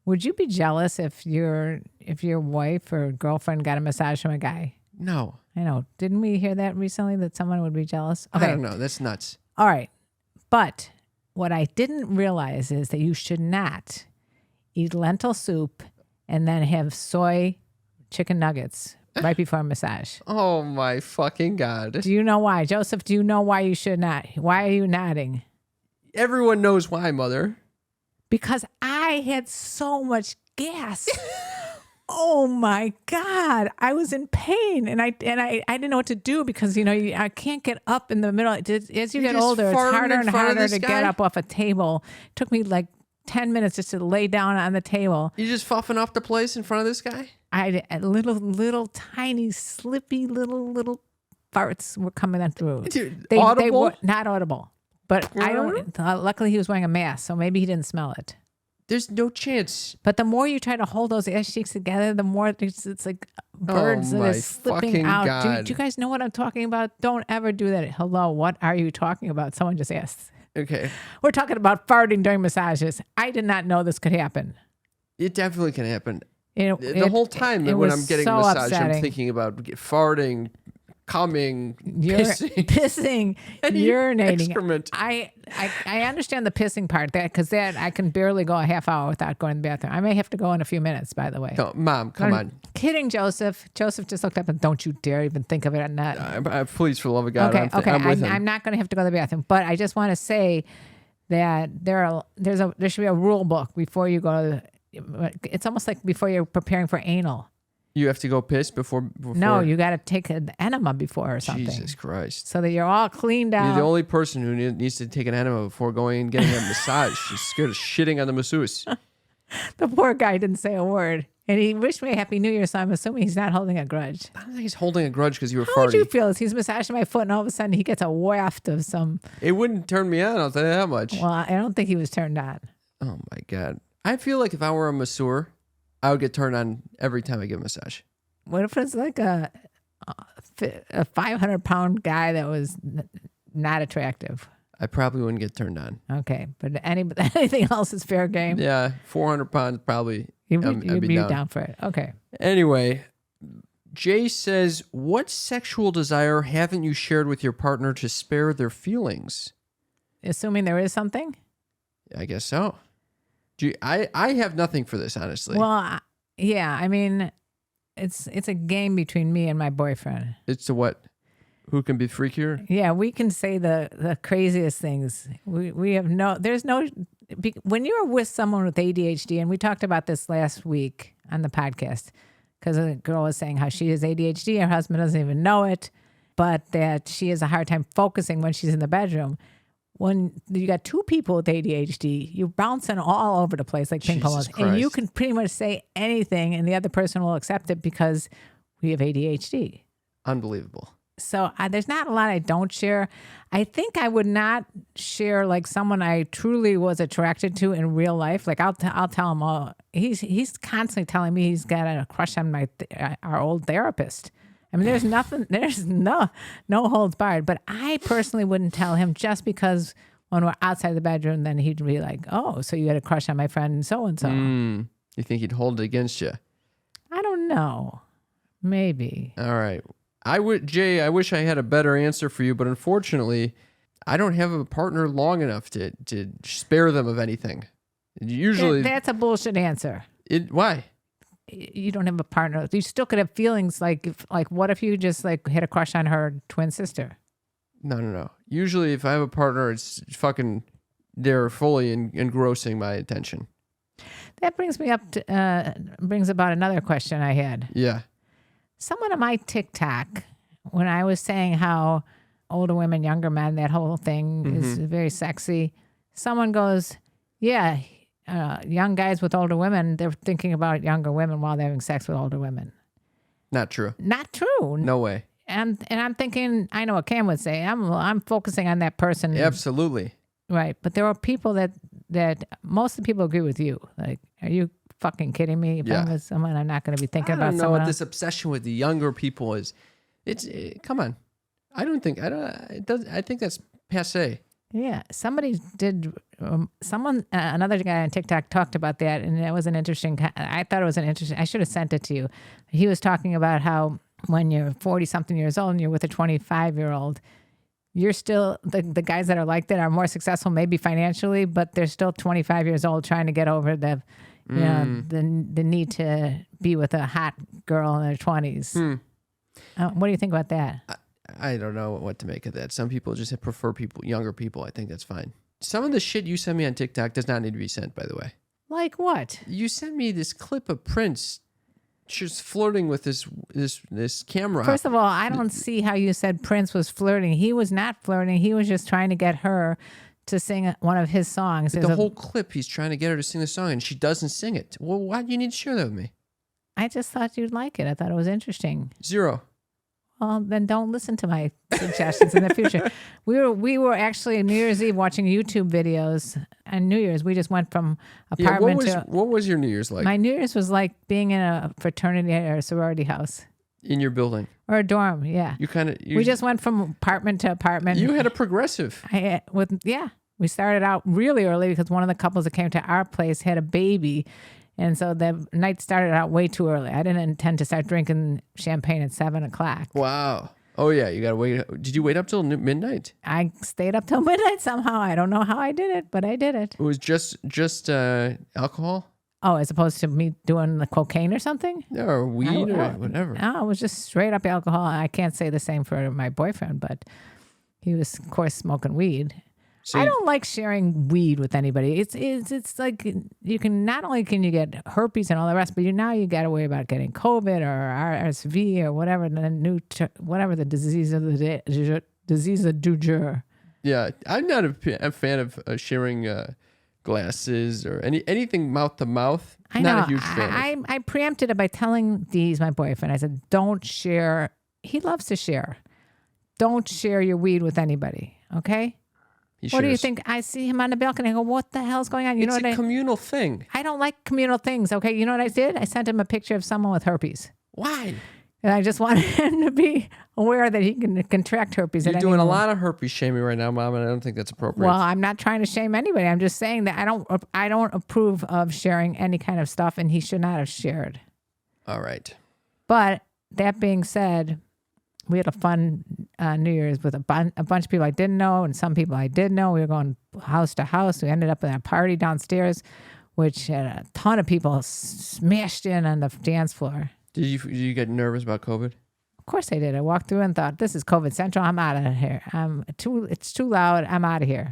Would you be jealous if your wife or girlfriend got a massage from a guy? No. I know. Didn't we hear that recently, that someone would be jealous? Okay. I don't know. That's nuts. All right. But what I didn't realize is that you should not eat lentil soup and then have soy chicken nuggets right before a massage. Oh, my fucking God. Do you know why? Joseph, do you know why you should not? Why are you nodding? Everyone knows why, Mother. Because I had so much gas. Oh my God. I was in pain and I didn't know what to do because, I can't get up in the middle. As you get older, it's harder and harder to get up off a table. It took me like 10 minutes just to lay down on the table. You just fuffing off the place in front of this guy? I had little tiny, slippy little farts were coming through. Dude, They audible? were not audible. But I don't, luckily he was wearing a mask, so maybe he didn't smell it. There's no chance. But the more you try to hold those ass cheeks together, the more it's like birds that are slipping out. God. Do you guys know what I'm talking about? Don't ever do that. Hello, what are you talking about? Someone just asked. Okay. We're talking about farting during massages. I did not know this could happen. It definitely can happen. The whole time when I'm getting so a massage, upsetting. I'm thinking about farting, coming, pissing, urinating. Excrement. I understand the pissing part because I can barely go a half hour without going to the bathroom. I may have to go in a few minutes, by the way. No, Mom, come on. Kidding, Joseph. Joseph just looked up and don't you dare even think of it on that. Please, for the love of God, Okay. I'm with him. I'm not going to have to go to the bathroom, but I just want to say that there should be a rule book before you go. It's almost like before you're preparing for anal. You have to go piss before? No, you got to take an enema before or something. Jesus Christ. So that you're all cleaned out. You're the only person who needs to take an enema before going and getting a massage. She's scared of shitting on the masseuse. The poor guy didn't say a word. And he wished me a Happy New Year, so I'm assuming he's not holding a grudge. I don't think he's holding a grudge because you were farting. How would you feel if he's massaging my foot and all of a sudden he gets a waft of some... It wouldn't turn me on, I'll tell you that much. Well, I don't think he was turned on. Oh, my God. I feel like if I were a masseur, I would get turned on every time I get a massage. What if it's like a 500-pound guy that was not attractive? I probably wouldn't get turned on. Okay, but anything else is fair game? Yeah, 400 pounds probably. You'd be down for it. Okay. Anyway, Jay says, what sexual desire haven't you shared with your partner to spare their feelings? Assuming there is something? I guess so. I have nothing for this, honestly. Well, yeah, I mean... It's a game between me and my boyfriend. It's a what? Who can be freakier? Yeah, we can say the craziest things. We have when you're with someone with ADHD, and we talked about this last week on the podcast, because a girl was saying how she has ADHD, her husband doesn't even know it, but that she has a hard time focusing when she's in the bedroom. When you got two people with ADHD, you're bouncing all over the place like ping pong balls. And you can pretty much say anything and the other person will accept it because we have ADHD. Unbelievable. So there's not a lot I don't share. I think I would not share like someone I truly was attracted to in real life. Like I'll tell him, oh, he's constantly telling me he's got a crush on our old therapist. I mean, there's no holds barred, but I personally wouldn't tell him just because when we're outside the bedroom, then he'd be like, oh, so you had a crush on my friend so-and-so. You think he'd hold it against you? I don't know. Maybe. All right. Jay, I wish I had a better answer for you, but unfortunately, I don't have a partner long enough to spare them of anything. Usually... That's a bullshit answer. Why? You don't have a partner. You still could have feelings like what if you just like had a crush on her twin sister? No. Usually if I have a partner, it's fucking, they're fully engrossing my attention. That brings about another question I had. Yeah. Someone on my TikTok, when I was saying how older women, younger men, that whole thing is very sexy, someone goes, yeah, young guys with older women, they're thinking about younger women while they're having sex with older women. Not true. Not true. No way. And I'm thinking, I know what Cam would say. I'm focusing on that person. Absolutely. Right. But there are people that most of the people agree with you. Like, are you fucking kidding me? If I'm with someone, I'm not going to be thinking about someone else. I don't know what this obsession with the younger people is. Come on. I think that's passé. Yeah, somebody did. Another guy on TikTok talked about that, and it was an interesting. I thought it was an interesting. I should have sent it to you. He was talking about how when you're 40 something years old and you're with a 25-year-old, you're still the guys that are like that are more successful, maybe financially, but they're still 25 years old trying to get over the need to be with a hot girl in their 20s. What do you think about that? I don't know what to make of that. Some people just prefer younger people. I think that's fine. Some of the shit you send me on TikTok does not need to be sent, by the way. Like what? You sent me this clip of Prince just flirting with this camera. First of all, I don't see how you said Prince was flirting. He was not flirting. He was just trying to get her to sing one of his songs. The whole clip, he's trying to get her to sing the song, and she doesn't sing it. Well, why do you need to share that with me? I just thought you'd like it. I thought it was interesting. 0. Well, then don't listen to my suggestions in the future. We were actually New Year's Eve watching YouTube videos, and New Year's we just went from apartment to. What was your New Year's like? My New Year's was like being in a fraternity or a sorority house. In your building? Or a dorm, yeah. We just went from apartment to apartment. You had a progressive. We started out really early because one of the couples that came to our place had a baby. And so the night started out way too early. I didn't intend to start drinking champagne at 7:00. Wow. Oh, yeah. You got to wait. Did you wait up till midnight? I stayed up till midnight somehow. I don't know how I did it, but I did it. It was just alcohol? Oh, as opposed to me doing the cocaine or something? No, or weed or whatever. No, it was just straight up alcohol. I can't say the same for my boyfriend, but he was, of course, smoking weed. So I don't like sharing weed with anybody. It's like you can not only can you get herpes and all the rest, but now you got to worry about getting COVID or RSV or whatever whatever the disease of the disease of du jour. Yeah, I'm not a fan of sharing glasses or anything mouth to mouth. Not a huge fan. I preempted it by telling Dee's my boyfriend. I said, don't share. He loves to share. Don't share your weed with anybody. Okay. What do you think? I see him on the balcony. I go, what the hell's going on? It's a communal thing. I don't like communal things. Okay. You know what I did? I sent him a picture of someone with herpes. Why? And I just wanted him to be aware that he can contract herpes. You're doing a lot of herpes shaming right now, Mom, and I don't think that's appropriate. Well, I'm not trying to shame anybody. I'm just saying that I don't approve of sharing any kind of stuff, and he should not have shared. All right. But that being said, we had a fun New Year's with a bunch of people I didn't know and some people I did know. We were going house to house. We ended up at a party downstairs, which had a ton of people smashed in on the dance floor. Did you get nervous about COVID? Of course I did. I walked through and thought, this is COVID Central. I'm out of here. It's too loud. I'm out of here.